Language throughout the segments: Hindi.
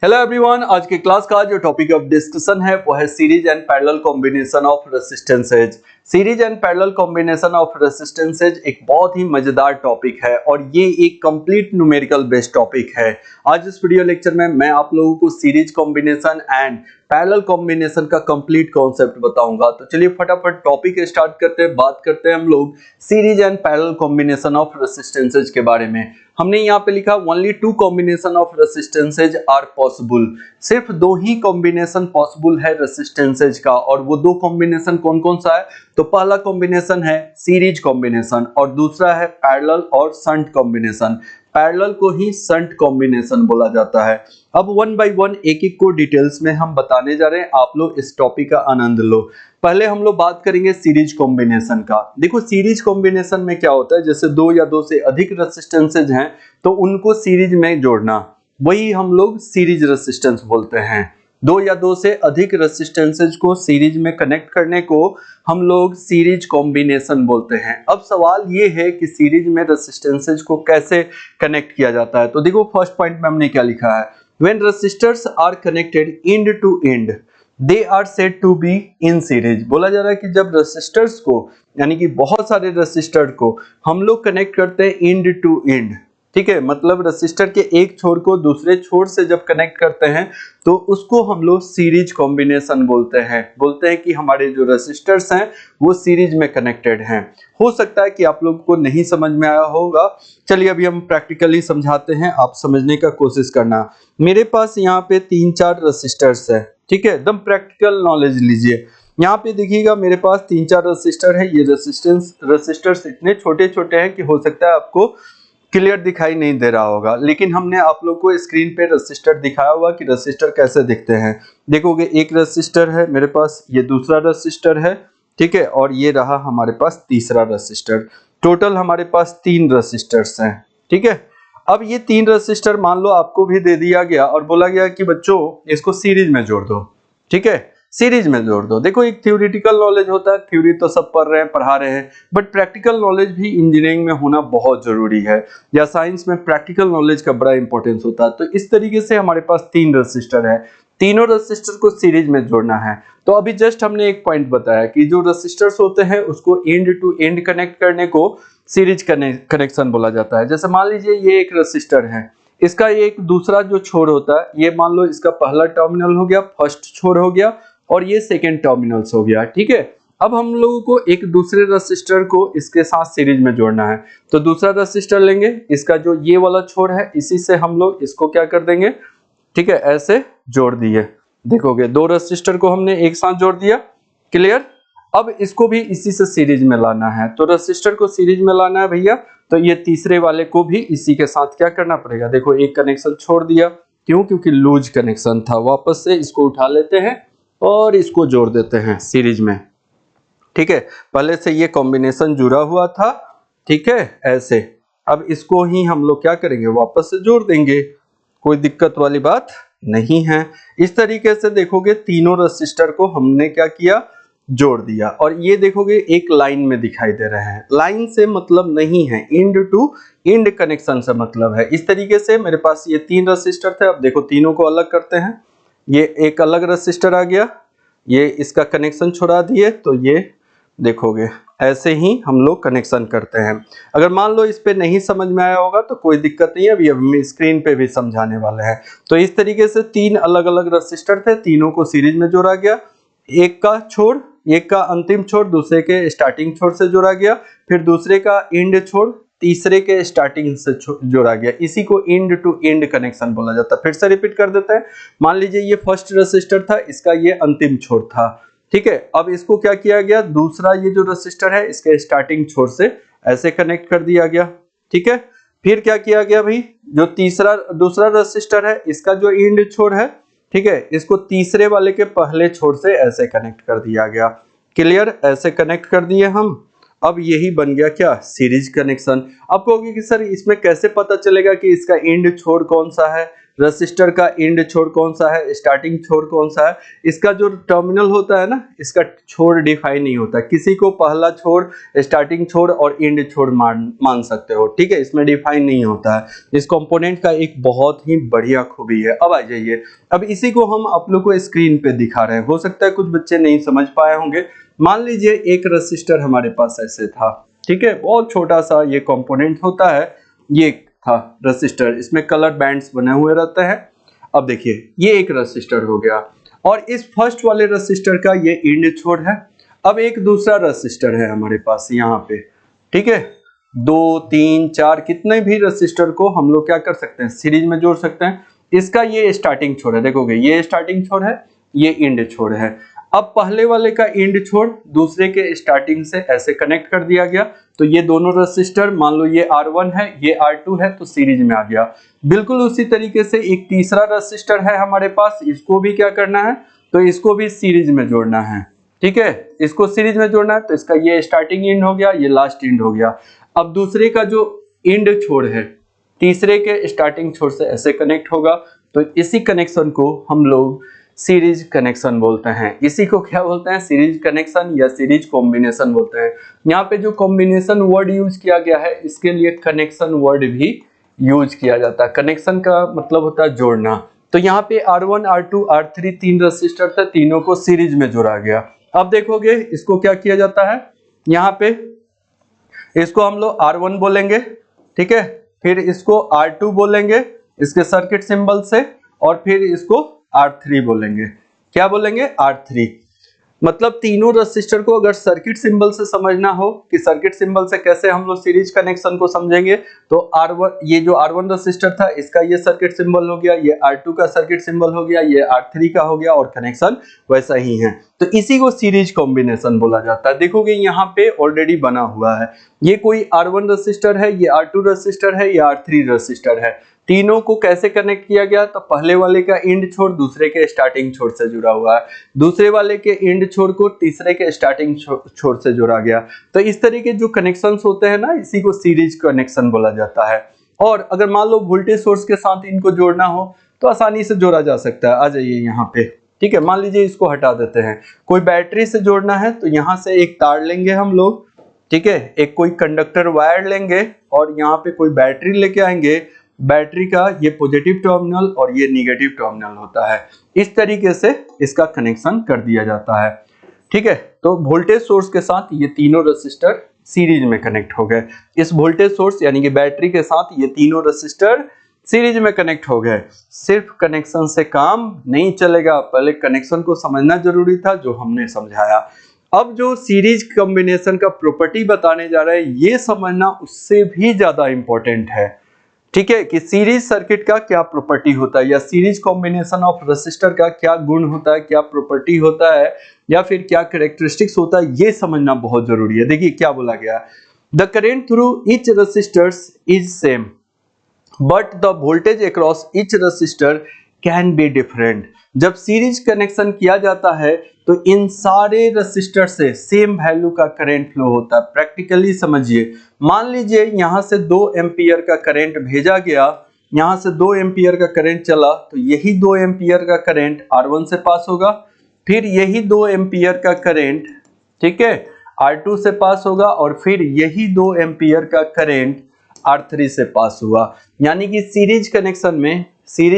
हेलो एवरीवन, आज के क्लास का जो टॉपिक ऑफ डिस्कशन है वो है series and parallel combination of resistances. Series and parallel combination of resistances एक बहुत ही मजेदार टॉपिक है और ये एक कंप्लीट न्यूमेरिकल बेस्ड टॉपिक है। आज इस वीडियो लेक्चर में मैं आप लोगों को series combination and parallel combination का कंप्लीट कॉन्सेप्ट बताऊंगा। तो चलिए फटाफट टॉपिक स्टार्ट करते हैं। बात करते हैं हम लोग series and parallel combination of resistances के बारे में। हमने यहाँ पे लिखा only two combination of resistances are possible. सिर्फ दो ही कॉम्बिनेशन पॉसिबल है रेसिस्टेंसेज का, और वो दो कॉम्बिनेशन कौन कौन सा है? तो पहला कॉम्बिनेशन है सीरीज कॉम्बिनेशन और दूसरा है पैरेलल और शंट कॉम्बिनेशन। पैरेलल को ही शंट कॉम्बिनेशन बोला जाता है। अब वन बाय वन एक एक को डिटेल्स में हम बताने जा रहे हैं, आप लोग इस टॉपिक का आनंद लो। पहले हम लोग बात करेंगे सीरीज कॉम्बिनेशन का। देखो सीरीज कॉम्बिनेशन में क्या होता है, जैसे दो या दो से अधिक रेसिस्टेंसेज हैं तो उनको सीरीज में जोड़ना, वही हम लोग सीरीज रेसिस्टेंस बोलते हैं। दो या दो से अधिक रेसिस्टेंसेज को सीरीज में कनेक्ट करने को हम लोग सीरीज कॉम्बिनेशन बोलते हैं। अब सवाल ये है कि सीरीज में रेसिस्टेंसेज को कैसे कनेक्ट किया जाता है। तो देखो फर्स्ट पॉइंट में हमने क्या लिखा है, when resistors are connected end to end they are said to be in series. बोला जा रहा है कि जब रेसिस्टर्स को, यानी कि बहुत सारे रेसिस्टर को हम लोग कनेक्ट करते हैं एंड टू एंड, ठीक है, मतलब रेसिस्टर के एक छोर को दूसरे छोर से जब कनेक्ट करते हैं तो उसको हम लोग सीरीज कॉम्बिनेशन बोलते हैं कि हमारे जो रेसिस्टर्स हैं वो सीरीज में कनेक्टेड हैं। हो सकता है कि आप लोगों को नहीं समझ में आया होगा, चलिए अभी हम प्रैक्टिकली समझाते हैं, आप समझने का कोशिश करना। मेरे पास यहाँ पे 3-4 रेसिस्टर्स है, ठीक है, एकदम प्रैक्टिकल नॉलेज लीजिए। यहाँ पे देखिएगा मेरे पास 3-4 रेसिस्टर है। ये रेसिस्टर्स इतने छोटे छोटे हैं कि हो सकता है आपको क्लियर दिखाई नहीं दे रहा होगा, लेकिन हमने आप लोग को स्क्रीन पे रेसिस्टर दिखाया हुआ कि रेसिस्टर कैसे दिखते हैं। देखोगे एक रेसिस्टर है मेरे पास, ये दूसरा रेसिस्टर है, ठीक है, और ये रहा हमारे पास तीसरा रेसिस्टर। टोटल हमारे पास 3 रेसिस्टर्स हैं, ठीक है। अब ये 3 रेसिस्टर मान लो आपको भी दे दिया गया और बोला गया कि बच्चों इसको सीरीज में जोड़ दो, ठीक है, सीरीज में जोड़ दो। देखो एक थ्योरेटिकल नॉलेज होता है, थ्योरी तो सब पढ़ रहे हैं पढ़ा रहे हैं, बट प्रैक्टिकल नॉलेज भी इंजीनियरिंग में होना बहुत जरूरी है, या साइंस में प्रैक्टिकल नॉलेज का बड़ा इंपॉर्टेंस होता है। तो इस तरीके से हमारे पास 3 रेसिस्टर है, तीनों रेसिस्टर को सीरीज में जोड़ना है। तो अभी जस्ट हमने एक पॉइंट बताया कि जो रेसिस्टर्स होते हैं उसको एंड टू एंड कनेक्ट करने को सीरीज कनेक्शन बोला जाता है। जैसे मान लीजिए ये एक रेसिस्टर है, इसका एक दूसरा जो छोर होता है, ये मान लो इसका पहला टर्मिनल हो गया, फर्स्ट छोर हो गया, और ये सेकेंड टर्मिनल्स हो गया, ठीक है। अब हम लोगों को एक दूसरे रेसिस्टर को इसके साथ सीरीज में जोड़ना है, तो दूसरा रेसिस्टर लेंगे, इसका जो ये वाला छोर है इसी से हम लोग इसको क्या कर देंगे, ठीक है, ऐसे जोड़ दिए। देखोगे 2 रेसिस्टर को हमने एक साथ जोड़ दिया, क्लियर। अब इसको भी इसी से सीरीज में लाना है, तो रेसिस्टर को सीरीज में लाना है भैया, तो ये तीसरे वाले को भी इसी के साथ क्या करना पड़ेगा। देखो एक कनेक्शन छोड़ दिया, क्यों? क्योंकि लूज कनेक्शन था। वापस से इसको उठा लेते हैं और इसको जोड़ देते हैं सीरीज में, ठीक है। पहले से ये कॉम्बिनेशन जुड़ा हुआ था, ठीक है, ऐसे। अब इसको ही हम लोग क्या करेंगे, वापस से जोड़ देंगे, कोई दिक्कत वाली बात नहीं है। इस तरीके से देखोगे तीनों रेसिस्टर को हमने क्या किया, जोड़ दिया, और ये देखोगे एक लाइन में दिखाई दे रहा है। लाइन से मतलब नहीं है, एंड टू एंड कनेक्शन से मतलब है। इस तरीके से मेरे पास ये 3 रेसिस्टर थे। अब देखो तीनों को अलग करते हैं, ये एक अलग रेसिस्टर आ गया, ये इसका कनेक्शन छोड़ा दिए, तो ये देखोगे ऐसे ही हम लोग कनेक्शन करते हैं। अगर मान लो इस पे नहीं समझ में आया होगा तो कोई दिक्कत नहीं है, अभी हम स्क्रीन पे भी समझाने वाले हैं। तो इस तरीके से 3 अलग अलग रेसिस्टर थे, तीनों को सीरीज में जोड़ा गया। एक का छोर, एक का अंतिम छोर दूसरे के स्टार्टिंग छोर से जोड़ा गया, फिर दूसरे का एंड छोर तीसरे के स्टार्टिंग से जोड़ा गया। इसी को एंड टू एंड कनेक्शन बोला जाता है। फिर से रिपीट कर देते हैं। मान लीजिए ये फर्स्ट रेसिस्टर था, इसका ये अंतिम छोर था, ठीक है। अब इसको क्या किया गया, दूसरा ये जो रेसिस्टर है इसके स्टार्टिंग छोर से ऐसे कनेक्ट कर दिया गया, ठीक है। फिर क्या किया गया भाई, जो दूसरा रेसिस्टर है इसका जो एंड छोर है, ठीक है, इसको तीसरे वाले के पहले छोर से ऐसे कनेक्ट कर दिया गया, क्लियर। ऐसे कनेक्ट कर दिए हम, अब यही बन गया क्या, सीरीज कनेक्शन। अब कहोगे कि सर इसमें कैसे पता चलेगा कि इसका एंड छोर कौन सा है, रजिस्टर का एंड छोर कौन सा है, स्टार्टिंग छोर कौन सा है। इसका जो टर्मिनल होता है ना, इसका छोर डिफाइन नहीं होता, किसी को पहला छोर, स्टार्टिंग छोर और एंड छोर मान सकते हो, ठीक है, इसमें डिफाइन नहीं होता है। इस कंपोनेंट का एक बहुत ही बढ़िया खूबी है। अब आ जाइए, अब इसी को हम आप लोग को स्क्रीन पे दिखा रहे हैं, हो सकता है कुछ बच्चे नहीं समझ पाए होंगे। मान लीजिए एक रजिस्टर हमारे पास ऐसे था, ठीक है, बहुत छोटा सा ये कंपोनेंट होता है, ये था रजिस्टर, इसमें कलर बैंड्स बने हुए रहते हैं। अब देखिए ये एक रजिस्टर हो गया, और इस फर्स्ट वाले रजिस्टर का ये एंड छोर है। अब एक दूसरा रजिस्टर है हमारे पास यहाँ पे, ठीक है, 2 3 4 कितने भी रजिस्टर को हम लोग क्या कर सकते हैं, सीरीज में जोड़ सकते हैं। इसका ये स्टार्टिंग छोर है, देखोगे ये स्टार्टिंग छोर है, ये एंड छोर है। अब पहले वाले का एंड छोर दूसरे के स्टार्टिंग से ऐसे कनेक्ट कर दिया गया, तो ये दोनों रजिस्टर, मान लो ये R1 है, ये R2 है, तो सीरीज में आ गया। बिल्कुल उसी तरीके से एक तीसरा रजिस्टर है हमारे पास, इसको भी क्या करना है, तो इसको भी सीरीज में जोड़ना है, ठीक है, इसको सीरीज में जोड़ना है। तो इसका ये स्टार्टिंग एंड हो गया, ये लास्ट एंड हो गया। अब दूसरे का जो एंड छोर है तीसरे के स्टार्टिंग छोर से ऐसे कनेक्ट होगा, तो इसी कनेक्शन को हम लोग सीरीज कनेक्शन बोलते हैं। इसी को क्या बोलते हैं, सीरीज कनेक्शन या सीरीज कॉम्बिनेशन बोलते हैं। यहाँ पे जो कॉम्बिनेशन वर्ड यूज किया गया है, इसके लिए कनेक्शन वर्ड भी यूज किया जाता है। कनेक्शन का मतलब होता है जोड़ना। तो यहाँ पे R1 R2 R3 तीन रजिस्टर थे, तीनों को सीरीज में जोड़ा गया। अब देखोगे इसको क्या किया जाता है, यहाँ पे इसको हम लोग R1 बोलेंगे, ठीक है, फिर इसको R2 बोलेंगे इसके सर्किट सिंबल से, और फिर इसको R3 बोलेंगे। क्या बोलेंगे, R3। मतलब तीनों रजिस्टर को अगर सर्किट सिंबल से समझना हो कि सर्किट सिंबल से कैसे हम लोग सीरीज कनेक्शन को समझेंगे, तो R1, ये जो R1 रजिस्टर था इसका ये सर्किट सिंबल हो गया, ये R2 का सर्किट सिंबल हो गया, ये R3 का हो गया, और कनेक्शन वैसा ही है। तो इसी को सीरीज कॉम्बिनेशन बोला जाता है। देखोगे यहाँ पे ऑलरेडी बना हुआ है, ये कोई R1 रजिस्टर है, ये R2 रजिस्टर है, ये R3 रजिस्टर है। तीनों को कैसे कनेक्ट किया गया, तो पहले वाले का एंड छोर दूसरे के स्टार्टिंग छोर से जुड़ा हुआ है, दूसरे वाले के एंड छोर को तीसरे के स्टार्टिंग छोर से जोड़ा गया। तो इस तरह के जो कनेक्शंस होते हैं ना, इसी को सीरीज कनेक्शन बोला जाता है। और अगर मान लो वोल्टेज सोर्स के साथ इनको जोड़ना हो तो आसानी से जोड़ा जा सकता है। आ जाइए यहाँ पे, ठीक है, मान लीजिए इसको हटा देते हैं। कोई बैटरी से जोड़ना है तो यहाँ से एक तार लेंगे हम लोग, ठीक है, एक कोई कंडक्टर वायर लेंगे, और यहाँ पे कोई बैटरी लेके आएंगे। बैटरी का ये पॉजिटिव टर्मिनल और ये निगेटिव टर्मिनल होता है। इस तरीके से इसका कनेक्शन कर दिया जाता है, ठीक है। तो वोल्टेज सोर्स के साथ ये तीनों रेसिस्टर सीरीज में कनेक्ट हो गए। इस वोल्टेज सोर्स यानी कि बैटरी के साथ ये तीनों रेसिस्टर सीरीज में कनेक्ट हो गए। सिर्फ कनेक्शन से काम नहीं चलेगा, पहले कनेक्शन को समझना जरूरी था, जो हमने समझाया। अब जो सीरीज कॉम्बिनेशन का प्रॉपर्टी बताने जा रहे हैं, ये समझना उससे भी ज्यादा इंपॉर्टेंट है, ठीक है, कि सीरीज सर्किट का क्या प्रॉपर्टी होता है, या सीरीज कॉम्बिनेशन ऑफ रेसिस्टर का क्या गुण होता है, क्या प्रॉपर्टी होता है, या फिर क्या कैरेक्टरिस्टिक्स होता है, ये समझना बहुत जरूरी है। देखिए क्या बोला गया, the current through each resistors is same but the voltage across each resistor can be different. जब सीरीज कनेक्शन किया जाता है तो इन सारे रेसिस्टर से सेम वैल्यू का करंट फ्लो होता है। प्रैक्टिकली समझिए, मान लीजिए यहां से 2 एम्पियर का करंट भेजा गया, यहां से 2 एम्पियर का करंट चला, तो यही 2 एम्पियर का करंट R1 से पास होगा, फिर यही 2 एम्पियर का करंट, ठीक है, R2 से पास होगा, और फिर यही 2 एम्पियर का करंट R3 से पास हुआ। यानी कि सीरीज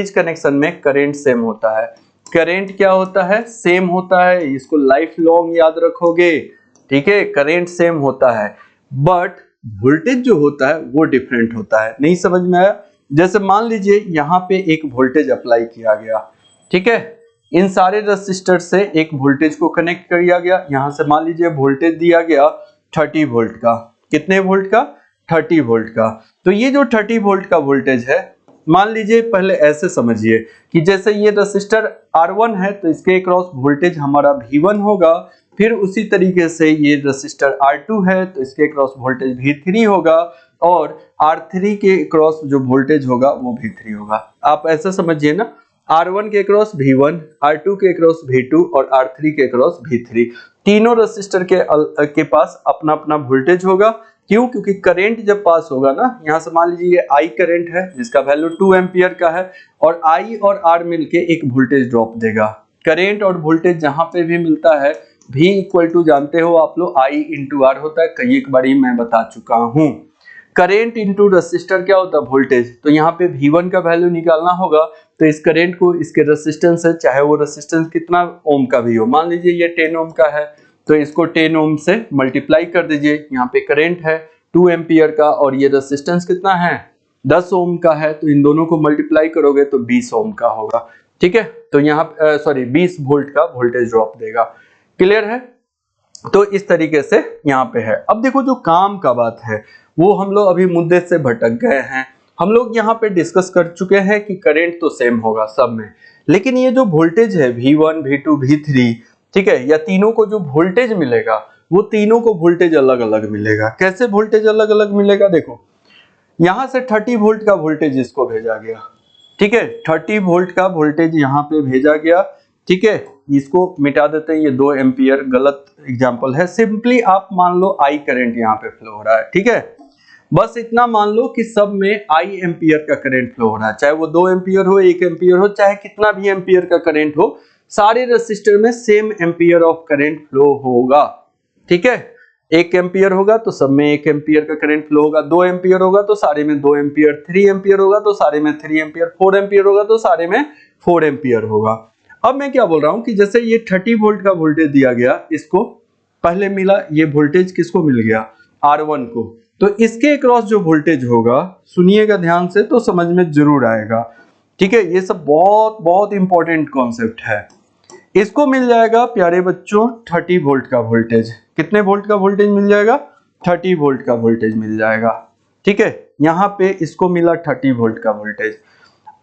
कनेक्शन में करंट सेम होता है। करंट क्या होता है, सेम होता है, इसको लाइफ लॉन्ग याद रखोगे, ठीक है, करंट सेम होता है, बट वोल्टेज जो होता है वो डिफरेंट होता है। नहीं समझ में आया? जैसे मान लीजिए यहाँ पे एक वोल्टेज अप्लाई किया गया, ठीक है, इन सारे रेसिस्टर से एक वोल्टेज को कनेक्ट किया गया। यहाँ से मान लीजिए वोल्टेज दिया गया 30 वोल्ट का। कितने वोल्ट का? 30 वोल्ट का। तो ये जो 30 वोल्ट का वोल्टेज है, मान लीजिए पहले ऐसे समझिए कि जैसे ये रेसिस्टर R1 है तो इसके अक्रॉस वोल्टेज हमारा V1 होगा, फिर उसी तरीके से ये रेसिस्टर R2 है तो इसके अक्रॉस वोल्टेज V3 होगा, और R3 के अक्रॉस जो वोल्टेज होगा वो V3 होगा। आप ऐसा समझिए ना। R1 के क्रॉस V1, R2 के क्रॉस V2 और R3 के क्रॉस V3। तीनों रेसिस्टर के पास अपना अपना वोल्टेज होगा। क्यों? क्योंकि करंट जब पास होगा ना, यहाँ से मान लीजिए ये I करंट है जिसका वैल्यू 2 एम्पियर का है, और I और R मिलके एक वोल्टेज ड्रॉप देगा। करंट और वोल्टेज जहां पे भी मिलता है, V इक्वल टू जानते हो आप लोग I इंटू R होता है, कई एक बारी मैं बता चुका हूं। करंट इंटू रेसिस्टर क्या होता है? वोल्टेज। तो यहाँ पे V1 का वैल्यू निकालना होगा, तो इस करंट को इसके रेसिस्टेंस है, चाहे वो रेसिस्टेंस कितना ओम का भी हो, मान लीजिए ये 10 ओम का है तो इसको 10 ओम से मल्टीप्लाई कर दीजिए। यहाँ पे करंट है 2 एम्पियर का और ये रेसिस्टेंस कितना है? 10 ओम का है, तो इन दोनों को मल्टीप्लाई करोगे तो 20 ओम का होगा। ठीक है, तो यहाँ 20 वोल्ट का वोल्टेज ड्रॉप देगा। क्लियर है? तो इस तरीके से यहाँ पे है। अब देखो जो काम का बात है वो हम लोग अभी मुद्दे से भटक गए हैं। हम लोग यहाँ पे डिस्कस कर चुके हैं कि करंट तो सेम होगा सब में, लेकिन ये जो वोल्टेज है V1, V2, V3, ठीक है, या तीनों को जो वोल्टेज मिलेगा वो तीनों को वोल्टेज अलग अलग मिलेगा। कैसे वोल्टेज अलग अलग मिलेगा? देखो यहाँ से 30 वोल्ट का वोल्टेज इसको भेजा गया, ठीक है, 30 वोल्ट का वोल्टेज यहाँ पे भेजा गया। ठीक है, इसको मिटा देते हैं, ये 2 एम्पियर गलत एग्जांपल है। सिंपली आप मान लो I करंट यहाँ पे फ्लो हो रहा है। ठीक है, बस इतना मान लो कि सब में I एम्पियर का करंट फ्लो हो रहा है, चाहे वो 2 एम्पियर हो, 1 एम्पियर हो, चाहे कितना भी एम्पियर का करंट हो, सारे रेसिस्टर में same ampere of current flow होगा। ठीक है, 1 एम्पियर होगा तो सब में 1 एम्पियर का करंट फ्लो होगा, 2 एम्पियर होगा तो सारे में 2 एम्पियर, 3 एम्पियर होगा तो सारे में 3 एम्पियर, 4 एम्पियर होगा तो सारे में 4 एम्पियर होगा। अब मैं क्या बोल रहा हूं कि जैसे ये 30 वोल्ट का वोल्टेज दिया गया, इसको पहले मिला, ये वोल्टेज किसको मिल गया? R1 को। तो इसके क्रॉस जो वोल्टेज होगा, सुनिएगा ध्यान से तो समझ में जरूर आएगा। ठीक है, ये सब बहुत बहुत इंपॉर्टेंट कॉन्सेप्ट है। इसको मिल जाएगा प्यारे बच्चों 30 वोल्ट का वोल्टेज। कितने वोल्ट का वोल्टेज मिल जाएगा? 30 वोल्ट का वोल्टेज मिल जाएगा। ठीक है, यहाँ पे इसको मिला 30 वोल्ट का वोल्टेज।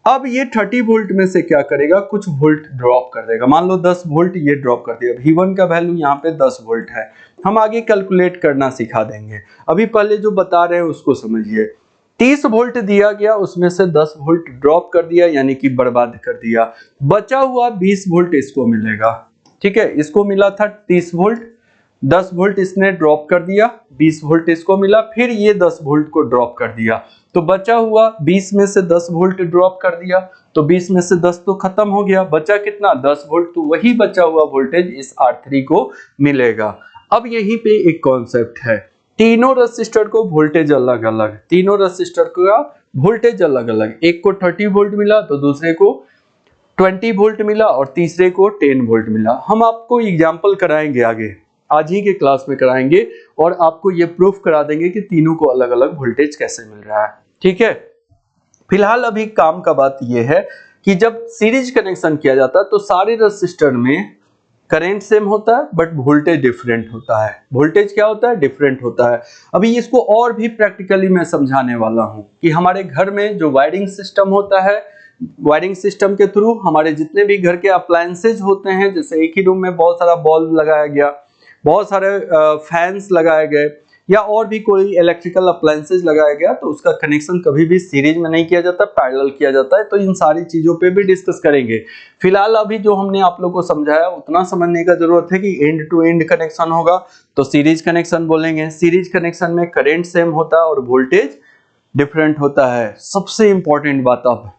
अब ये 30 वोल्ट में से क्या करेगा? कुछ वोल्ट ड्रॉप कर देगा। मान लो 10 वोल्ट ये ड्रॉप कर दिया। V1 का वैल्यू यहाँ पे 10 वोल्ट है, हम आगे कैलकुलेट करना सिखा देंगे, अभी पहले जो बता रहे हैं उसको समझिए। 30 वोल्ट दिया गया, उसमें से 10 वोल्ट ड्रॉप कर दिया, यानी कि बर्बाद कर दिया। बचा हुआ 20 वोल्ट इसको मिलेगा। ठीक है, इसको मिला था 30 वोल्ट, 10 वोल्ट इसने ड्रॉप कर दिया, 20 वोल्ट इसको मिला, फिर ये 10 वोल्ट को ड्रॉप कर दिया, तो बचा हुआ 20 में से 10 वोल्ट ड्रॉप कर दिया, तो 20 में से 10 तो खत्म हो गया, बचा कितना? 10 वोल्ट। तो वही बचा हुआ वोल्टेज इस R3 को मिलेगा। अब यहीं पे एक कॉन्सेप्ट है, तीनों रेसिस्टर को वोल्टेज अलग अलग, तीनों रेसिस्टर का वोल्टेज अलग अलग, एक को 30 वोल्ट मिला तो दूसरे को 20 वोल्ट मिला और तीसरे को 10 वोल्ट मिला। हम आपको एग्जांपल कराएंगे आगे, आज ही के क्लास में कराएंगे, और आपको ये प्रूफ करा देंगे कि तीनों को अलग अलग वोल्टेज कैसे मिल रहा है। ठीक है, फिलहाल अभी काम का बात ये है कि जब सीरीज कनेक्शन किया जाता है तो सारे रेसिस्टर में करंट सेम होता है बट वोल्टेज डिफरेंट होता है। वोल्टेज क्या होता है? डिफरेंट होता है। अभी इसको और भी प्रैक्टिकली मैं समझाने वाला हूं कि हमारे घर में जो वायरिंग सिस्टम होता है, वायरिंग सिस्टम के थ्रू हमारे जितने भी घर के अप्लायंसेज होते हैं, जैसे एक ही रूम में बहुत सारा बल्ब लगाया गया, बहुत सारे फैंस लगाए गए, या और भी कोई इलेक्ट्रिकल अप्लायंसेज लगाया गया, तो उसका कनेक्शन कभी भी सीरीज में नहीं किया जाता, पैरेलल किया जाता है। तो इन सारी चीजों पे भी डिस्कस करेंगे। फिलहाल अभी जो हमने आप लोगों को समझाया उतना समझने का जरूरत है कि एंड टू एंड कनेक्शन होगा तो सीरीज कनेक्शन बोलेंगे। सीरीज कनेक्शन में करंट सेम होता है और वोल्टेज डिफरेंट होता है। सबसे इंपॉर्टेंट बात, अब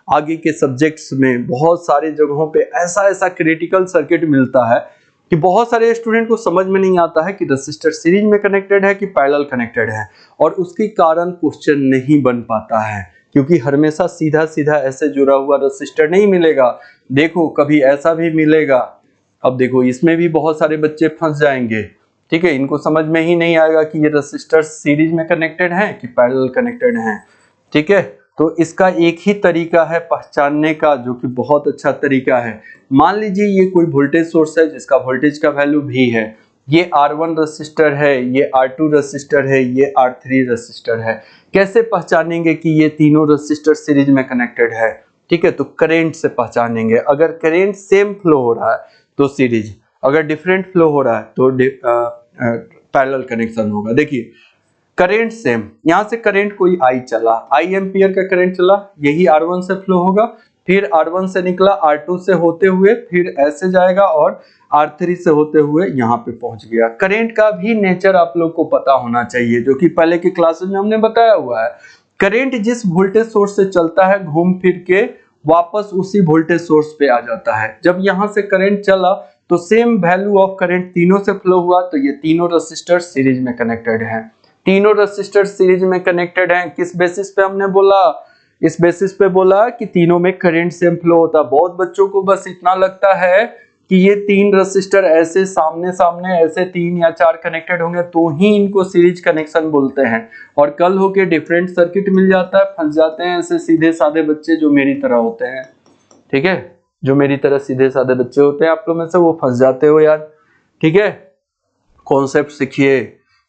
आगे के सब्जेक्ट्स में बहुत सारे जगहों पे ऐसा क्रिटिकल सर्किट मिलता है कि बहुत सारे स्टूडेंट को समझ में नहीं आता है कि रेसिस्टर सीरीज में कनेक्टेड है कि पैरेलल कनेक्टेड है, और उसके कारण क्वेश्चन नहीं बन पाता है, क्योंकि हमेशा सीधा सीधा ऐसे जुड़ा हुआ रेसिस्टर नहीं मिलेगा। देखो कभी ऐसा भी मिलेगा। अब देखो इसमें भी बहुत सारे बच्चे फंस जाएंगे। ठीक है, इनको समझ में ही नहीं आएगा कि ये रेसिस्टर सीरीज में कनेक्टेड है कि पैरेलल कनेक्टेड है। ठीक है, तो इसका एक ही तरीका है पहचानने का, जो कि बहुत अच्छा तरीका है। मान लीजिए ये कोई वोल्टेज सोर्स है जिसका वोल्टेज का वैल्यू V है, ये R1 रेसिस्टर है, ये R2 रेसिस्टर है, ये R3 रेसिस्टर है। कैसे पहचानेंगे कि ये तीनों रेसिस्टर सीरीज में कनेक्टेड है? ठीक है, तो करंट से पहचानेंगे। अगर करंट सेम फ्लो हो रहा है तो सीरीज, अगर डिफरेंट फ्लो हो रहा है तो पैरेलल कनेक्शन होगा। देखिए करंट सेम, यहां से करंट कोई I चला, I एम्पियर का करंट चला, यही R1 से फ्लो होगा, फिर R1 से निकला, R2 से होते हुए फिर ऐसे जाएगा और R3 से होते हुए यहाँ पे पहुंच गया। करंट का भी नेचर आप लोग को पता होना चाहिए, जो कि पहले की क्लासेस में हमने बताया हुआ है। करंट जिस वोल्टेज सोर्स से चलता है घूम फिर के वापस उसी वोल्टेज सोर्स पे आ जाता है। जब यहाँ से करंट चला तो सेम वैल्यू ऑफ करंट तीनों से फ्लो हुआ, तो ये तीनों रेसिस्टर सीरीज में कनेक्टेड हैं। तीनों रेसिस्टर सीरीज में कनेक्टेड हैं। किस बेसिस पे हमने बोला? इस बेसिस पे बोला कि तीनों में करंट सेम फ्लो होता है। बहुत बच्चों को बस इतना लगता है कि ये तीन रेसिस्टर ऐसे सामने सामने ऐसे 3 या 4 कनेक्टेड होंगे तो ही इनको सीरीज कनेक्शन बोलते हैं, और कल होके डिफरेंट सर्किट मिल जाता है, फंस जाते हैं ऐसे सीधे साधे बच्चे जो मेरी तरह होते हैं। ठीक है, जो मेरी तरह सीधे साधे बच्चे होते हैं आप लोग में से, वो फंस जाते हो यार। ठीक है, कॉन्सेप्ट सीखिए,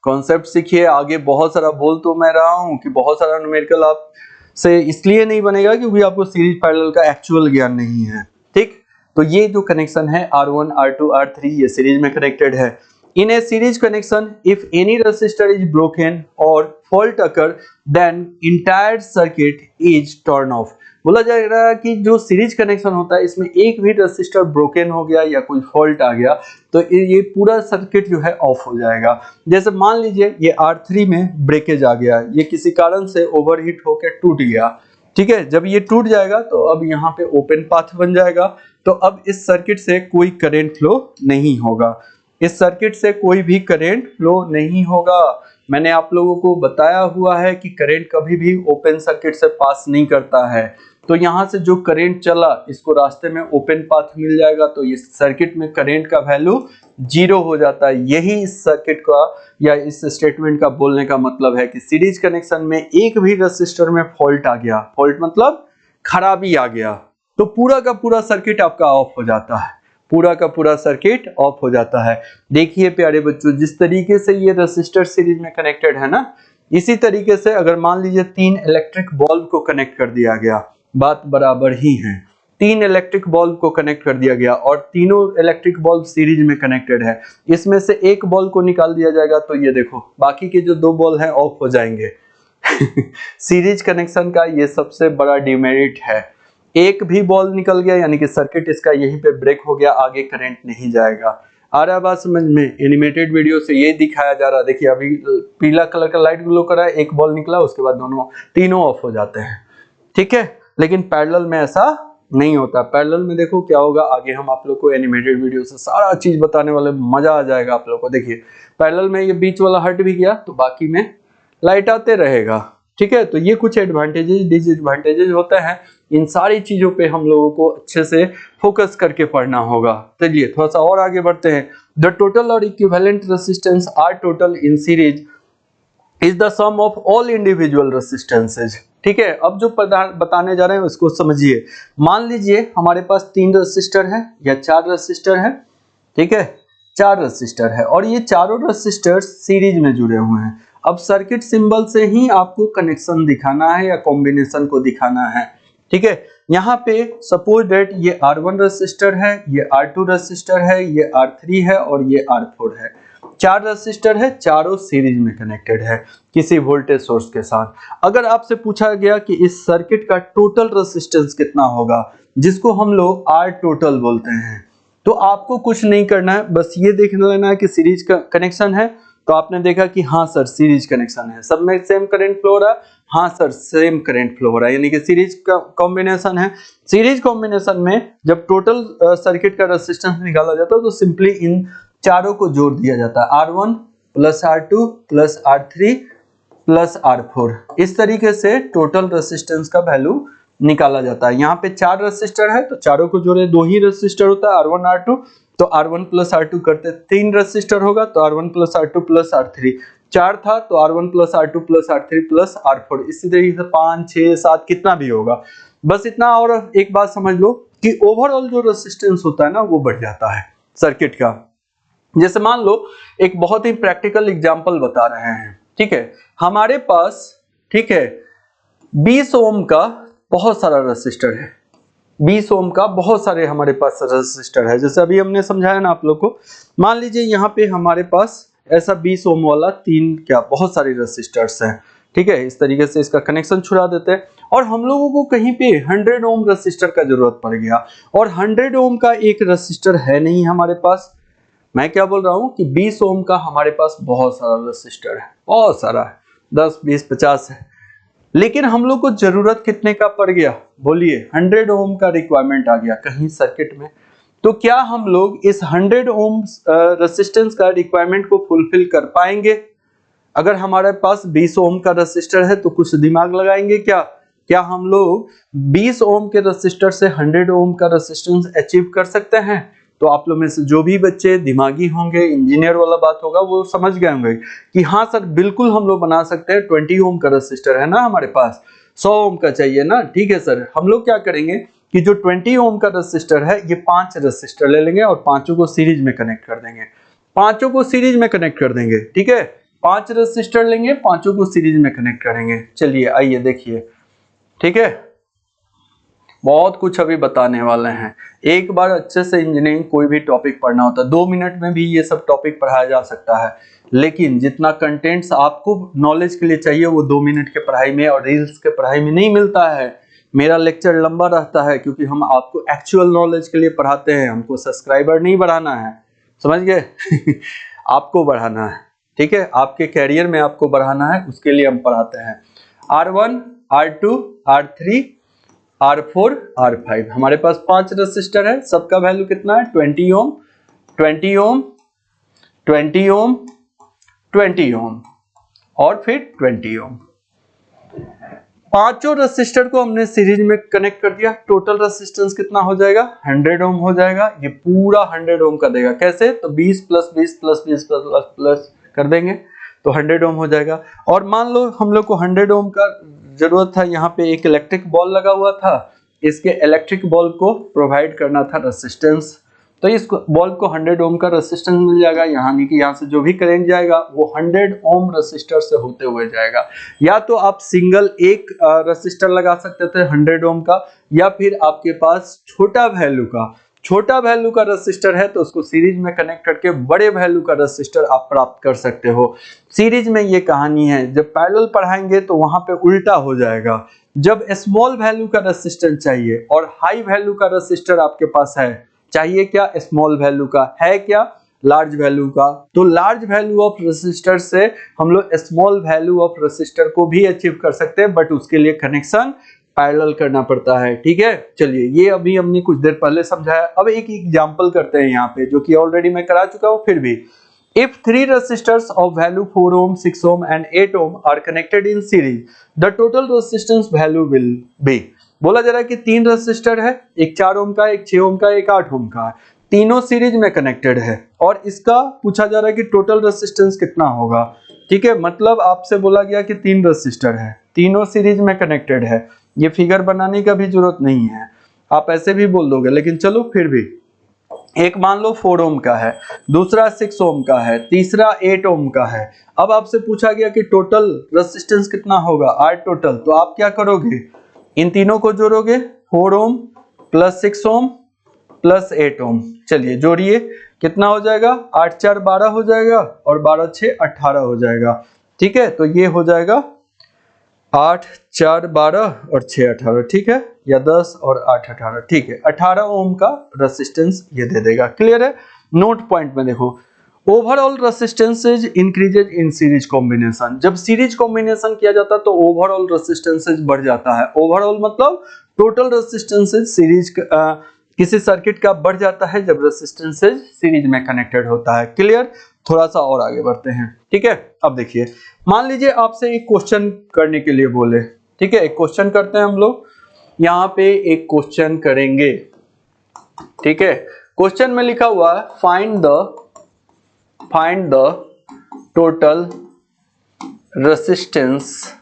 कॉन्सेप्ट सीखिए। आगे बहुत सारा बोल तो मैं रहा हूं कि बहुत सारा न्यूमेरिकल आप से इसलिए नहीं बनेगा क्योंकि आपको सीरीज पैरेलल का एक्चुअल ज्ञान नहीं है। ठीक, तो ये जो कनेक्शन है R1, R2, R3 ये सीरीज में कनेक्टेड है। In a series connection if any resistor is broken और fault occur then entire circuit is turn off. बोला जा रहा है कि जो सीरीज कनेक्शन होता है इसमें एक भी रेसिस्टर ब्रोकन हो गया या कोई फॉल्ट आ गया तो ये पूरा सर्किट जो है ऑफ हो जाएगा। जैसे मान लीजिए ये R3 में ब्रेकेज आ गया, ये किसी कारण से ओवरहीट होकर टूट गया। ठीक है, जब ये टूट जाएगा तो अब यहाँ पे ओपन पाथ बन जाएगा, तो अब इस सर्किट से कोई करंट फ्लो नहीं होगा। इस सर्किट से कोई भी करंट फ्लो नहीं होगा। मैंने आप लोगों को बताया हुआ है कि करंट कभी भी ओपन सर्किट से पास नहीं करता है। तो यहाँ से जो करंट चला इसको रास्ते में ओपन पाथ मिल जाएगा, तो इस सर्किट में करंट का वैल्यू 0 हो जाता है। यही इस सर्किट का या इस स्टेटमेंट का बोलने का मतलब है कि सीरीज कनेक्शन में एक भी रेसिस्टर में फॉल्ट आ गया, फॉल्ट मतलब खराबी आ गया, तो पूरा का पूरा सर्किट आपका ऑफ हो जाता है। पूरा का पूरा सर्किट ऑफ हो जाता है। देखिए प्यारे बच्चों, जिस तरीके से ये रेसिस्टर सीरीज में कनेक्टेड है ना, इसी तरीके से अगर मान लीजिए 3 इलेक्ट्रिक बल्ब को कनेक्ट कर दिया गया, बात बराबर ही है। 3 इलेक्ट्रिक बल्ब को कनेक्ट कर दिया गया और तीनों इलेक्ट्रिक बल्ब सीरीज में कनेक्टेड है। इसमें से एक बल्ब को निकाल दिया जाएगा तो ये देखो बाकी के जो 2 बल्ब हैं ऑफ हो जाएंगे। सीरीज कनेक्शन का ये सबसे बड़ा डिमेरिट है। एक भी बल्ब निकल गया यानी कि सर्किट इसका यहीं पे ब्रेक हो गया, आगे करंट नहीं जाएगा। आ रहा बात समझ में? एनिमेटेड वीडियो से ये दिखाया जा रहा है। देखिए अभी पीला कलर का लाइट ग्लो कर रहा है, एक बल्ब निकला, उसके बाद तीनों ऑफ हो जाते हैं। ठीक है, लेकिन पैरेलल में ऐसा नहीं होता। पैरेलल में देखो क्या होगा, आगे हम आप लोग को एनिमेटेड वीडियो से सारा चीज बताने वाले, मजा आ जाएगा आप लोग को। देखिए पैरेलल में ये बीच वाला हट भी गया तो बाकी में लाइट आते रहेगा। ठीक है, तो ये कुछ एडवांटेजेस डिसएडवांटेजेस होते हैं। इन सारी चीजों पे हम लोगों को अच्छे से फोकस करके पढ़ना होगा। चलिए थोड़ा सा और आगे बढ़ते हैं। द टोटल और equivalent resistance R total in series is the sum of all individual resistances. ठीक है, अब जो बताने जा रहे हैं उसको समझिए। मान लीजिए हमारे पास 3 रेसिस्टर है या 4 रेसिस्टर है। ठीक है, 4 रेसिस्टर है और ये चारों रेसिस्टर सीरीज में जुड़े हुए हैं। अब सर्किट सिंबल से ही आपको कनेक्शन दिखाना है या कॉम्बिनेशन को दिखाना है। ठीक है, यहाँ पे सपोज दैट ये R1 रेसिस्टर है, ये R2 रेसिस्टर है, ये R3 है और ये R4 है। 4 रेसिस्टर है, चारों सीरीज में कनेक्टेड है किसी वोल्टेज सोर्स के साथ। अगर आपसे पूछा गया कि इस सर्किट का टोटल रेसिस्टेंस कितना होगा, जिसको हम लोग R टोटल बोलते हैं, तो आपको कुछ नहीं करना है, बस ये देख लेना है कि सीरीज का कनेक्शन है। तो आपने देखा कि हाँ सर सीरीज कनेक्शन है, सब में सेम करंट फ्लो हो रहा है। हाँ सर सेम करंट फ्लो हो रहा है, यानी कि सीरीज का कॉम्बिनेशन है। सीरीज कॉम्बिनेशन में जब टोटल सर्किट का रेजिस्टेंस निकाला जाता है तो सिंपली इन चारों को जोड़ दिया जाता है, R1 plus R2 plus R3 plus R4। इस तरीके से टोटल रेजिस्टेंस का वैल्यू निकाला जाता है। यहाँ पे 4 रेजिस्टर है तो चारों को जोड़े, 2 ही रेजिस्टर होता है R1 R2, तो R1 प्लस R2 करते 3 रेजिस्टर होगा तो R1 plus R2 plus R3। 4 था तो R1 plus R2 plus R3 plus R4। इसी तरीके से 5 6 7 कितना भी होगा। बस इतना। और एक बात समझ लो कि ओवरऑल जो रेजिस्टेंस होता है ना वो बढ़ जाता है सर्किट का। जैसे मान लो एक बहुत ही प्रैक्टिकल एग्जांपल बता रहे हैं। ठीक है, हमारे पास ठीक है 20 ओम का बहुत सारा रेजिस्टर है, 20 ओम का बहुत सारे हमारे पास रेजिस्टर है। जैसे अभी हमने समझाया ना आप लोग को, मान लीजिए यहाँ पे हमारे पास ऐसा 20 ओम वाला बहुत सारे रेजिस्टर्स हैं। ठीक है, इस तरीके से इसका कनेक्शन छुड़ा देते हैं। और हम लोगों को कहीं पे 100 ओम रेसिस्टर का जरूरत पड़ गया और 100 ओम का एक रेसिस्टर है नहीं हमारे पास। मैं क्या बोल रहा हूं कि 20 ओम का हमारे पास बहुत सारा रेसिस्टर है, बहुत सारा है, 10 20 50 है। लेकिन हम लोग को जरूरत कितने का पड़ गया बोलिए, 100 ओम का रिक्वायरमेंट आ गया कहीं सर्किट में। तो क्या हम लोग इस 100 ओम रेसिस्टेंस का रिक्वायरमेंट को फुलफिल कर पाएंगे? अगर हमारे पास 20 ओम का रेसिस्टर है तो कुछ दिमाग लगाएंगे क्या हम लोग 20 ओम के रेसिस्टर से 100 ओम का रेसिस्टेंस अचीव कर सकते हैं? तो आप लोग में से जो भी बच्चे दिमागी होंगे, इंजीनियर वाला बात होगा, वो समझ गए होंगे कि हाँ सर बिल्कुल हम लोग बना सकते हैं। 20 ओम का रेसिस्टर है ना हमारे पास, 100 ओम का चाहिए ना, ठीक है सर। हम लोग क्या करेंगे कि जो 20 ओम का रेसिस्टर है, ये 5 रेसिस्टर ले लेंगे और पांचों को सीरीज में कनेक्ट कर देंगे, पांचों को सीरीज में कनेक्ट कर देंगे, ठीक है। 5 रेसिस्टर लेंगे, पांचों को सीरीज में कनेक्ट करेंगे। चलिए आइए देखिए, ठीक है, बहुत कुछ अभी बताने वाले हैं। एक बार अच्छे से इंजीनियरिंग कोई भी टॉपिक पढ़ना होता है, 2 मिनट में भी ये सब टॉपिक पढ़ाया जा सकता है, लेकिन जितना कंटेंट्स आपको नॉलेज के लिए चाहिए वो 2 मिनट के पढ़ाई में और रील्स के पढ़ाई में नहीं मिलता है। मेरा लेक्चर लंबा रहता है क्योंकि हम आपको एक्चुअल नॉलेज के लिए पढ़ाते हैं, हमको सब्सक्राइबर नहीं बढ़ाना है, समझ गए आपको बढ़ाना है, ठीक है, आपके कैरियर में आपको बढ़ाना है, उसके लिए हम पढ़ाते हैं। R1, R2, R3, R4, R5 हमारे पास 5 रेसिस्टर है, सबका वैल्यू कितना है 20 ओम, 20 ओम, 20 ओम, 20 ओम और फिर 20 ओम। पांचों रेसिस्टर को हमने सीरीज में कनेक्ट कर दिया। टोटल रेसिस्टेंस कितना हो जाएगा 100 ओम हो जाएगा। ये पूरा 100 ओम का देगा, कैसे? तो 20 प्लस 20 प्लस 20 प्लस प्लस कर देंगे तो 100 ओम हो जाएगा। और मान लो हम लोग को 100 ओम का जरूरत था, यहाँ पे एक इलेक्ट्रिक बॉल लगा हुआ था, इसके इलेक्ट्रिक बॉल को प्रोवाइड करना था रेसिस्टेंस, तो इस बॉल को 100 ओम का रेसिस्टेंस मिल जाएगा। यानी कि यहाँ से जो भी करंट जाएगा वो 100 ओम रेसिस्टर से होते हुए जाएगा। या तो आप सिंगल एक रेसिस्टर लगा सकते थे 100 ओम का, या फिर आपके पास छोटा वैल्यू का रेसिस्टर है तो उसको सीरीज में कनेक्ट करके बड़े वैल्यू का रेसिस्टर आप प्राप्त कर सकते हो। सीरीज में ये कहानी है, जब पैरेलल पढ़ाएंगे तो वहां पे उल्टा हो जाएगा। जब स्मॉल वैल्यू का रेसिस्टर चाहिए और हाई वैल्यू का रेसिस्टर आपके पास है, चाहिए क्या? स्मॉल वैल्यू का, है क्या? लार्ज वैल्यू का। तो लार्ज वैल्यू ऑफ रेसिस्टर से हम लोग स्मॉल वैल्यू ऑफ रेसिस्टर को भी अचीव कर सकते हैं, बट उसके लिए कनेक्शन पैरेलल करना पड़ता है, ठीक है। चलिए ये अभी हमने कुछ देर पहले समझाया। अब एक एग्जांपल करते हैं यहाँ पे, जो कि ऑलरेडी मैं करा चुका हूँ, फिर भी। If 3 resistors of value 4 ohm, 6 ohm and 8 ohm are connected in series, the total resistance value will be। बोला जा रहा है कि 3 रेसिस्टर है, एक 4 ओम का, एक 6 ओम का, एक 8 ओम का, तीनों सीरीज में कनेक्टेड है और इसका पूछा जा रहा है कि टोटल रेसिस्टेंस कितना होगा, ठीक है। मतलब आपसे बोला गया कि 3 रेसिस्टर है, तीनों सीरीज में कनेक्टेड है। ये फिगर बनाने का भी जरूरत नहीं है, आप ऐसे भी बोल दोगे, लेकिन चलो फिर भी। एक मान लो 4 ओम का है, दूसरा 6 ओम का है, तीसरा 8 ओम का है। अब आपसे पूछा गया कि टोटल रेसिस्टेंस कितना होगा, R टोटल। तो आप क्या करोगे, इन तीनों को जोड़ोगे, 4 ओम प्लस 6 ओम प्लस 8 ओम। चलिए जोड़िए, कितना हो जाएगा? 8 4 12 हो जाएगा और 12 6 18 हो जाएगा, ठीक है। तो ये हो जाएगा 8 4 12 और 6 18, ठीक है, या 10 और 8 18, ठीक है। 18 ओम का रेसिस्टेंस ये दे देगा। क्लियर है? नोट पॉइंट में देखो, overall resistances increases in series combination. जब सीरीज कॉम्बिनेशन किया जाता है तो ओवरऑल रेसिस्टेंसेज बढ़ जाता है। ओवरऑल मतलब टोटल रेसिस्टेंसेज सीरीज किसी सर्किट का बढ़ जाता है जब रेसिस्टेंसेज सीरीज में कनेक्टेड होता है। क्लियर? थोड़ा सा और आगे बढ़ते हैं, ठीक है। अब देखिए, मान लीजिए आपसे एक क्वेश्चन करने के लिए बोले, ठीक है, एक क्वेश्चन करते हैं हम लोग। यहाँ पे एक क्वेश्चन करेंगे, ठीक है। क्वेश्चन में लिखा हुआ है find the total resistance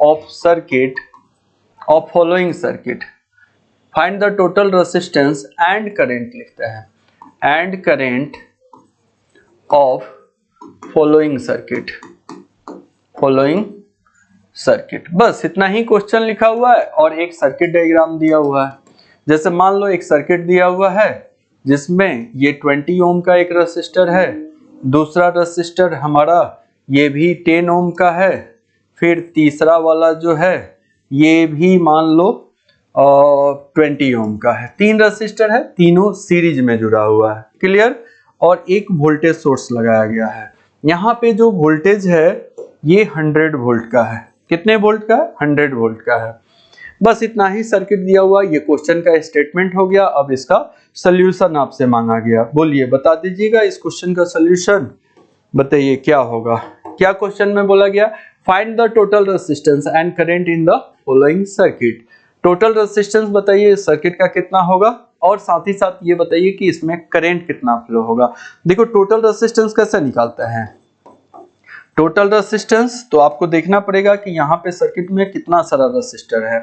of circuit of following circuit. Find the total resistance and current लिखते हैं, and current of following circuit. बस इतना ही क्वेश्चन लिखा हुआ है और एक सर्किट डायग्राम दिया हुआ है। जैसे मान लो एक सर्किट दिया हुआ है जिसमें ये 20 ओम का एक रेसिस्टर है, दूसरा रेसिस्टर हमारा ये भी 10 ओम का है, फिर तीसरा वाला जो है ये भी मान लो 20 ओम का है। 3 रेसिस्टर है, तीनों सीरीज में जुड़ा हुआ है, क्लियर। और एक वोल्टेज सोर्स लगाया गया है। यहाँ पे जो वोल्टेज है ये 100 वोल्ट का है। कितने वोल्ट का है? 100 वोल्ट का है। बस इतना ही सर्किट दिया हुआ, ये क्वेश्चन का स्टेटमेंट हो गया। अब इसका सॉल्यूशन आपसे मांगा गया, बोलिए बता दीजिएगा इस क्वेश्चन का सॉल्यूशन। बताइए क्या होगा। क्या क्वेश्चन में बोला गया? Find the total resistance and current in the following circuit. Total resistance बताइए सर्किट का कितना होगा, और साथ ही साथ ये बताइए कि इसमें करंट कितना फ्लो होगा। देखो टोटल रेजिस्टेंस कैसे निकालते हैं। टोटल रेजिस्टेंस तो आपको देखना पड़ेगा कि यहाँ पे सर्किट में कितना सारा रेजिस्टर है।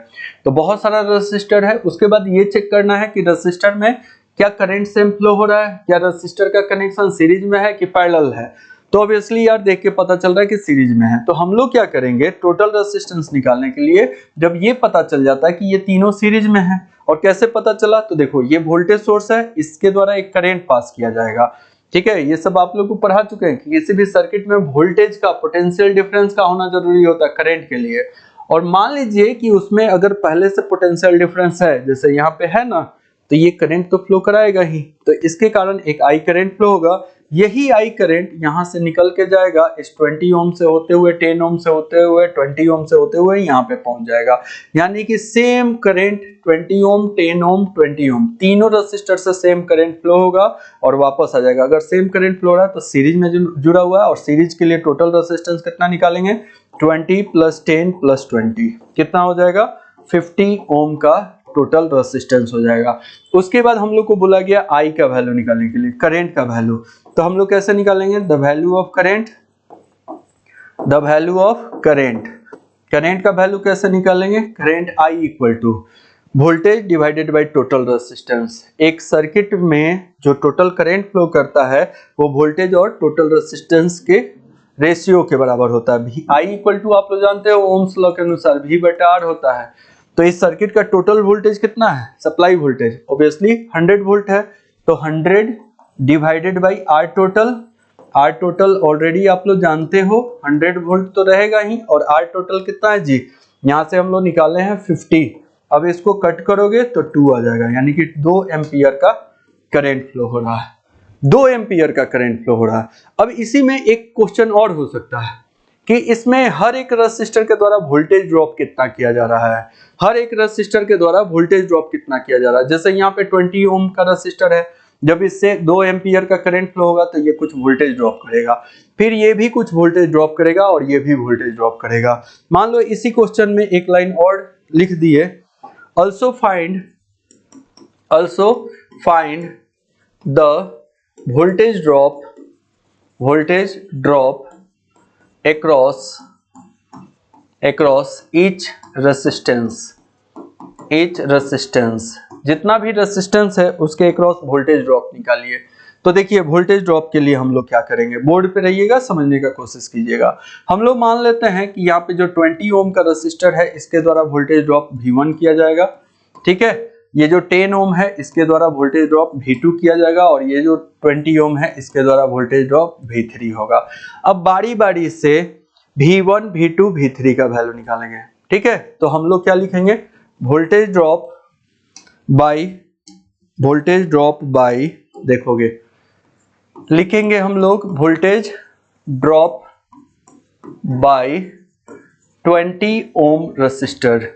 तो बहुत सारा रेजिस्टर है। उसके बाद ये चेक करना है कि रेजिस्टर में क्या करंट सेम फ्लो हो रहा है, क्या रेजिस्टर का कनेक्शन सीरीज में है कि पैरेलल है। तो ऑब्वियसली यार देख के पता चल रहा है कि सीरीज में है। तो हम लोग क्या करेंगे, टोटल रेजिस्टेंस निकालने के लिए जब ये पता चल जाता है कि ये तीनों सीरीज में है, और कैसे पता चला, तो देखो ये वोल्टेज सोर्स है, इसके द्वारा एक करंट पास किया जाएगा। ठीक है, ये सब आप लोग को पढ़ा चुके हैं कि किसी भी सर्किट में वोल्टेज का पोटेंशियल डिफरेंस का होना जरूरी होता है करंट के लिए। और मान लीजिए कि उसमें अगर पहले से पोटेंशियल डिफरेंस है, जैसे यहाँ पे है ना, तो ये करंट तो फ्लो कराएगा ही। तो इसके कारण एक आई करंट फ्लो होगा। यही आई करंट यहाँ से निकल के जाएगा, इस 20 ओम से होते हुए, 10 ओम से होते हुए, 20 ओम से होते हुए यहाँ पे पहुंच जाएगा। यानी कि सेम करंट 20 ओम, 10 ओम, 20 ओम तीनों रेजिस्टर से सेम करंट फ्लो होगा और वापस आ जाएगा। अगर सेम करंट फ्लो हो रहा है तो सीरीज में जुड़ा हुआ है, और सीरीज के लिए टोटल रेजिस्टेंस कितना निकालेंगे, 20 + 10 + 20 कितना हो जाएगा, 50 ओम का टोटल रेजिस्टेंस हो जाएगा। उसके बाद हम लोग को बोला गया आई का वैल्यू निकालने के लिए, करंट का वैल्यू। तो हम लोग कैसे निकालेंगे, the value of current, the value of current. Current का वैल्यू कैसे निकालेंगे, current I equal to voltage divided by total resistance. एक सर्किट में जो टोटल करंट फ्लो करता है वो वोल्टेज और टोटल रेजिस्टेंस के रेशियो के बराबर होता है। आई इक्वल टू आप लोग जानते हो ओम्स लॉ के अनुसार V/R होता है। तो इस सर्किट का टोटल वोल्टेज कितना है, सप्लाई वोल्टेज ऑब्वियसली 100 वोल्ट है। तो 100 divided by R total. R total already आप लोग जानते हो 100 वोल्ट तो रहेगा ही, और आर टोटल कितना है जी, यहाँ से हम लोग निकाले हैं 50। अब इसको कट करोगे तो 2 आ जाएगा, यानी कि 2 एम्पियर का करंट फ्लो हो रहा है। 2 एम्पियर का करंट फ्लो हो रहा है। अब इसी में एक क्वेश्चन और हो सकता है कि इसमें हर एक रेजिस्टर के द्वारा वोल्टेज ड्रॉप कितना किया जा रहा है, हर एक रेजिस्टर के द्वारा वोल्टेज ड्रॉप कितना किया जा रहा है। जैसे यहाँ पे 20 ओम का रेजिस्टर है, जब इससे 2 एम्पियर का करंट फ्लो होगा तो ये कुछ वोल्टेज ड्रॉप करेगा, फिर ये भी कुछ वोल्टेज ड्रॉप करेगा, और ये भी वोल्टेज ड्रॉप करेगा। मान लो इसी क्वेश्चन में एक लाइन और लिख दिए, also find the voltage drop across each resistance। जितना भी रेजिस्टेंस है उसके अक्रॉस वोल्टेज ड्रॉप निकालिए। तो देखिए वोल्टेज ड्रॉप के लिए हम लोग क्या करेंगे, बोर्ड पे रहिएगा, समझने का कोशिश कीजिएगा। हम लोग मान लेते हैं कि यहाँ पे जो 20 ओम का रेजिस्टर है इसके द्वारा वोल्टेज ड्रॉप V1 किया जाएगा। ठीक है, ये जो 10 ओम है इसके द्वारा वोल्टेज ड्रॉप V2 किया जाएगा, और ये जो 20 ओम है इसके द्वारा वोल्टेज ड्रॉप V3 होगा। अब बारी बारी से V1, V2, V3 का वैल्यू निकालेंगे। ठीक है, तो हम लोग क्या लिखेंगे, वोल्टेज ड्रॉप बाय देखोगे लिखेंगे हम लोग voltage drop by 20 ohm resistor.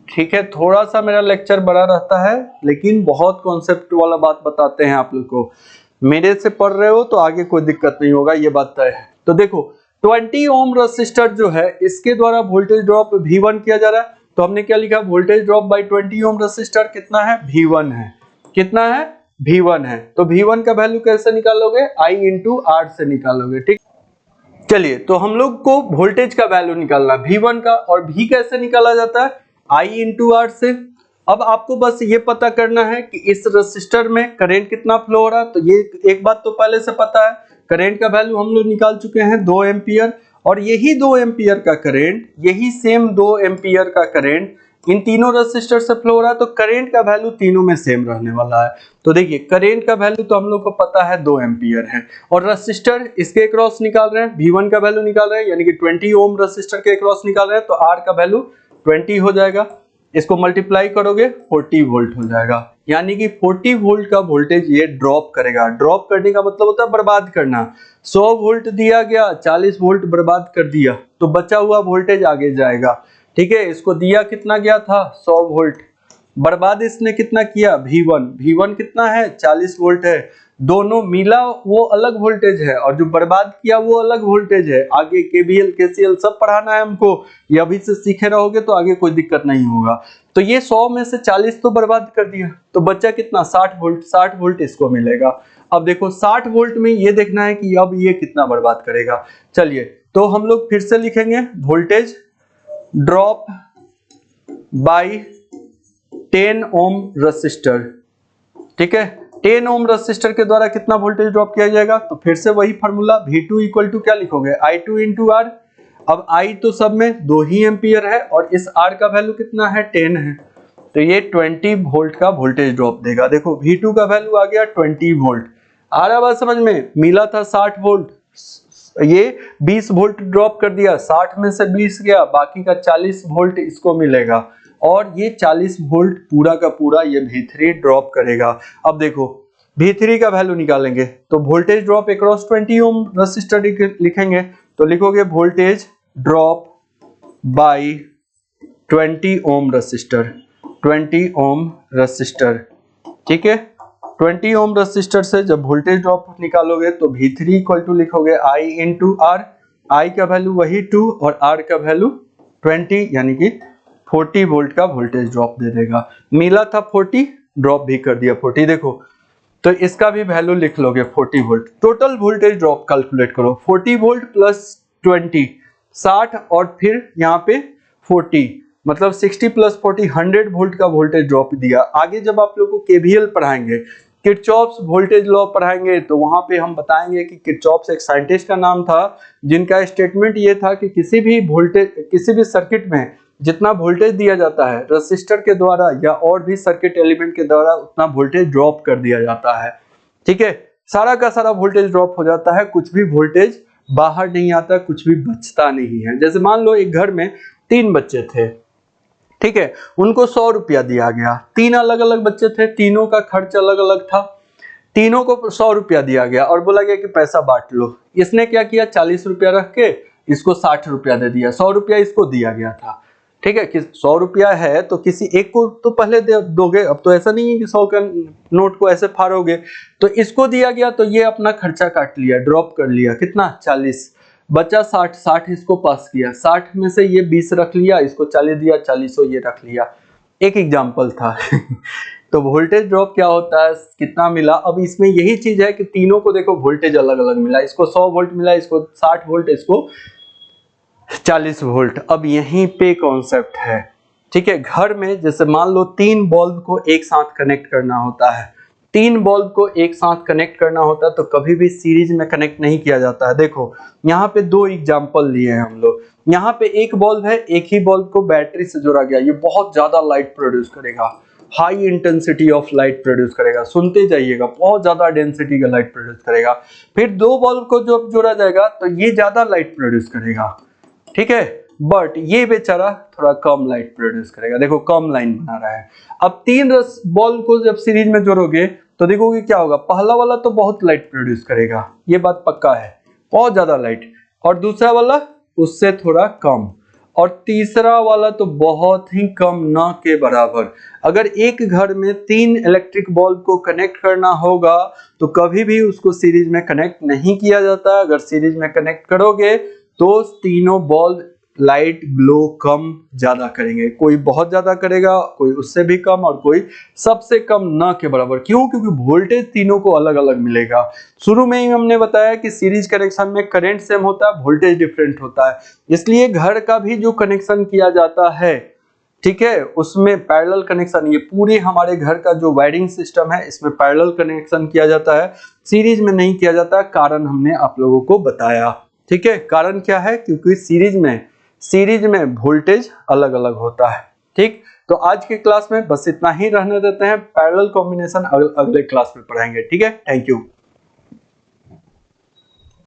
ठीक है, थोड़ा सा मेरा लेक्चर बड़ा रहता है लेकिन बहुत कॉन्सेप्ट वाला बात बताते हैं आप लोग को। मेरे से पढ़ रहे हो तो आगे कोई दिक्कत नहीं होगा, ये बात तय है। तो देखो 20 ओम रेजिस्टर जो है इसके द्वारा वोल्टेज ड्रॉप V1 किया जा रहा है। तो हमने क्या लिखा, voltage drop by 20 ohm resistor कितना है, V1 है। कितना है, V1 है। तो V1 का वैल्यू कैसे निकालोगे, I × R से निकालोगे। ठीक, चलिए तो हम लोग को वोल्टेज का वैल्यू निकालना V1 का, और V कैसे निकाला जाता है, I × R से। अब आपको बस ये पता करना है कि इस रेजिस्टर में करंट कितना फ्लो हो रहा है। तो ये एक बात तो पहले से पता है, करंट का वैल्यू हम लोग निकाल चुके हैं 2 एम्पियर, और यही 2 एम्पियर का करंट, यही सेम 2 एम्पियर का करंट इन तीनों रेसिस्टर से फ्लो हो रहा है, तो करंट का वैल्यू तीनों में सेम रहने वाला है। तो देखिए करंट का वैल्यू तो हम लोग को पता है 2 एम्पियर है, और रेसिस्टर इसके अक्रॉस निकाल रहे हैं, V1 का वैल्यू निकाल रहे हैं, यानी कि 20 ओम रेसिस्टर के अक्रॉस निकाल रहे हैं, तो R का वैल्यू 20 हो जाएगा। इसको मल्टीप्लाई करोगे 40 वोल्ट हो जाएगा, यानी कि 40 वोल्ट का वोल्टेज ये ड्रॉप करेगा। ड्रॉप करने का मतलब होता है बर्बाद करना। 100 वोल्ट दिया गया, 40 वोल्ट बर्बाद कर दिया, तो बचा हुआ वोल्टेज आगे जाएगा। ठीक है, इसको दिया कितना गया था 100 वोल्ट, बर्बाद इसने कितना किया V1 कितना है 40 वोल्ट है, दोनों मिला वो अलग वोल्टेज है, और जो बर्बाद किया वो अलग वोल्टेज है। आगे KVL KCL सब पढ़ाना है हमको, ये अभी से सीखे रहोगे तो आगे कोई दिक्कत नहीं होगा। तो ये 100 में से 40 तो बर्बाद कर दिया, तो बचा कितना 60 वोल्ट, 60 वोल्ट इसको मिलेगा। अब देखो 60 वोल्ट में ये देखना है कि अब ये कितना बर्बाद करेगा। चलिए तो हम लोग फिर से लिखेंगे voltage drop bye 10 ohm resistor. ठीक है, 10 ओम रेसिस्टर के द्वारा कितना वोल्टेज ड्रॉप किया जाएगा, तो फिर से वही फार्मूला V2 इक्वल टू क्या लिखोगे I2 इंटू R। अब I तो सब में 2 ही एम्पियर है, और इस R का वैल्यू कितना है 10 है, तो ये 20 वोल्ट का वोल्टेज ड्रॉप देगा। देखो V2 का वैल्यू आ गया 20 वोल्ट, आ रहा बात समझ में, मिला था 60 वोल्ट, ये 20 वोल्ट ड्रॉप कर दिया, 60 में से 20 गया, बाकी का 40 वोल्ट इसको मिलेगा, और ये 40 वोल्ट पूरा का पूरा ये V3 ड्रॉप करेगा। अब देखो V3 का वैल्यू निकालेंगे, तो voltage drop across 20 ohm resistor लिखेंगे, तो लिखोगे voltage drop by 20 ohm resistor, 20 ohm resistor. ठीक है, 20 ओम रेसिस्टर से जब वोल्टेज ड्रॉप निकालोगे तो V3 इक्वल टू लिखोगे I इंटू R, I का वैल्यू वही 2 और R का वैल्यू 20, यानी कि 40 वोल्ट का वोल्टेज ड्रॉप दे देगा। मिला था 40, ड्रॉप भी कर दिया 40। देखो तो इसका भी वैल्यू लिख लोगे 40 volt. Total voltage drop calculate करो, 40 वोल्ट प्लस 20 60, और फिर यहाँ पे 40, मतलब 60 प्लस 40 100 वोल्ट का वोल्टेज ड्रॉप दिया। आगे जब आप लोग को KVL पढ़ाएंगे, किरचॉफ्स वोल्टेज लॉ पढ़ाएंगे, तो वहां पे हम बताएंगे कि किरचॉफ्स एक साइंटिस्ट का नाम था, जिनका स्टेटमेंट ये था कि किसी भी सर्किट में जितना वोल्टेज दिया जाता है रेसिस्टर के द्वारा या और भी सर्किट एलिमेंट के द्वारा, उतना वोल्टेज ड्रॉप कर दिया जाता है। ठीक है, सारा का सारा वोल्टेज ड्रॉप हो जाता है, कुछ भी वोल्टेज बाहर नहीं आता, कुछ भी बचता नहीं है। जैसे मान लो एक घर में 3 बच्चे थे, ठीक है, उनको 100 रुपया दिया गया, 3 अलग अलग बच्चे थे, तीनों का खर्च अलग अलग था, तीनों को 100 रुपया दिया गया और बोला गया कि पैसा बांट लो। इसने क्या किया, 40 रुपया रख के इसको 60 रुपया दे दिया, 100 रुपया इसको दिया गया था। ठीक है, कि 100 रुपया है तो किसी एक को तो पहले दोगे, अब तो ऐसा नहीं है कि 100 का नोट को ऐसे फाड़ोगे। तो इसको दिया गया तो ये अपना खर्चा काट लिया, ड्रॉप कर लिया, कितना 40, बचा 60 इसको पास किया, 60 में से ये 20 रख लिया, इसको 40 दिया, 40 ये रख लिया। एक एग्जाम्पल था तो वोल्टेज ड्रॉप क्या होता है, कितना मिला। अब इसमें यही चीज है कि तीनों को देखो वोल्टेज अलग अलग मिला, इसको 100 वोल्ट मिला, इसको 60 वोल्ट, इसको 40 वोल्ट। अब यहीं पे कॉन्सेप्ट है। ठीक है, घर में जैसे मान लो 3 बल्ब को एक साथ कनेक्ट करना होता है, 3 बल्ब को एक साथ कनेक्ट करना होता है तो कभी भी सीरीज में कनेक्ट नहीं किया जाता है। देखो यहाँ पे 2 एग्जांपल लिए हैं हम लोग। यहाँ पे एक बल्ब है, एक ही बल्ब को बैटरी से जोड़ा गया, ये बहुत ज्यादा लाइट प्रोड्यूस करेगा, high intensity of light produce करेगा, सुनते जाइएगा, बहुत ज्यादा डेंसिटी का लाइट प्रोड्यूस करेगा। फिर 2 बल्ब को जब जोड़ा जाएगा तो ये ज्यादा लाइट प्रोड्यूस करेगा, ठीक है, बट ये बेचारा थोड़ा कम लाइट प्रोड्यूस करेगा। देखो कम लाइन बना रहा है। अब 3 बल्ब को जब सीरीज में जोड़ोगे तो देखोगे क्या होगा, पहला वाला तो बहुत लाइट प्रोड्यूस करेगा, ये बात पक्का है, बहुत ज्यादा लाइट, और दूसरा वाला उससे थोड़ा कम, और तीसरा वाला तो बहुत ही कम, ना के बराबर। अगर एक घर में 3 इलेक्ट्रिक बल्ब को कनेक्ट करना होगा तो कभी भी उसको सीरीज में कनेक्ट नहीं किया जाता। अगर सीरीज में कनेक्ट करोगे तो तीनों बल्ब लाइट ग्लो कम ज्यादा करेंगे, कोई बहुत ज्यादा करेगा, कोई उससे भी कम, और कोई सबसे कम, ना के बराबर। क्यों? क्योंकि वोल्टेज तीनों को अलग अलग मिलेगा। शुरू में ही हमने बताया कि सीरीज कनेक्शन में करंट सेम होता है, वोल्टेज डिफरेंट होता है, इसलिए घर का भी जो कनेक्शन किया जाता है, ठीक है, उसमें पैरेलल कनेक्शन, ये पूरे हमारे घर का जो वायरिंग सिस्टम है इसमें पैरेलल कनेक्शन किया जाता है, सीरीज में नहीं किया जाता। कारण हमने आप लोगों को बताया, ठीक है। कारण क्या है? क्योंकि सीरीज में वोल्टेज अलग अलग होता है, ठीक। तो आज की क्लास में बस इतना ही रहने देते हैं, पैरेलल कॉम्बिनेशन अगले क्लास में पढ़ाएंगे। ठीक है, थैंक यू।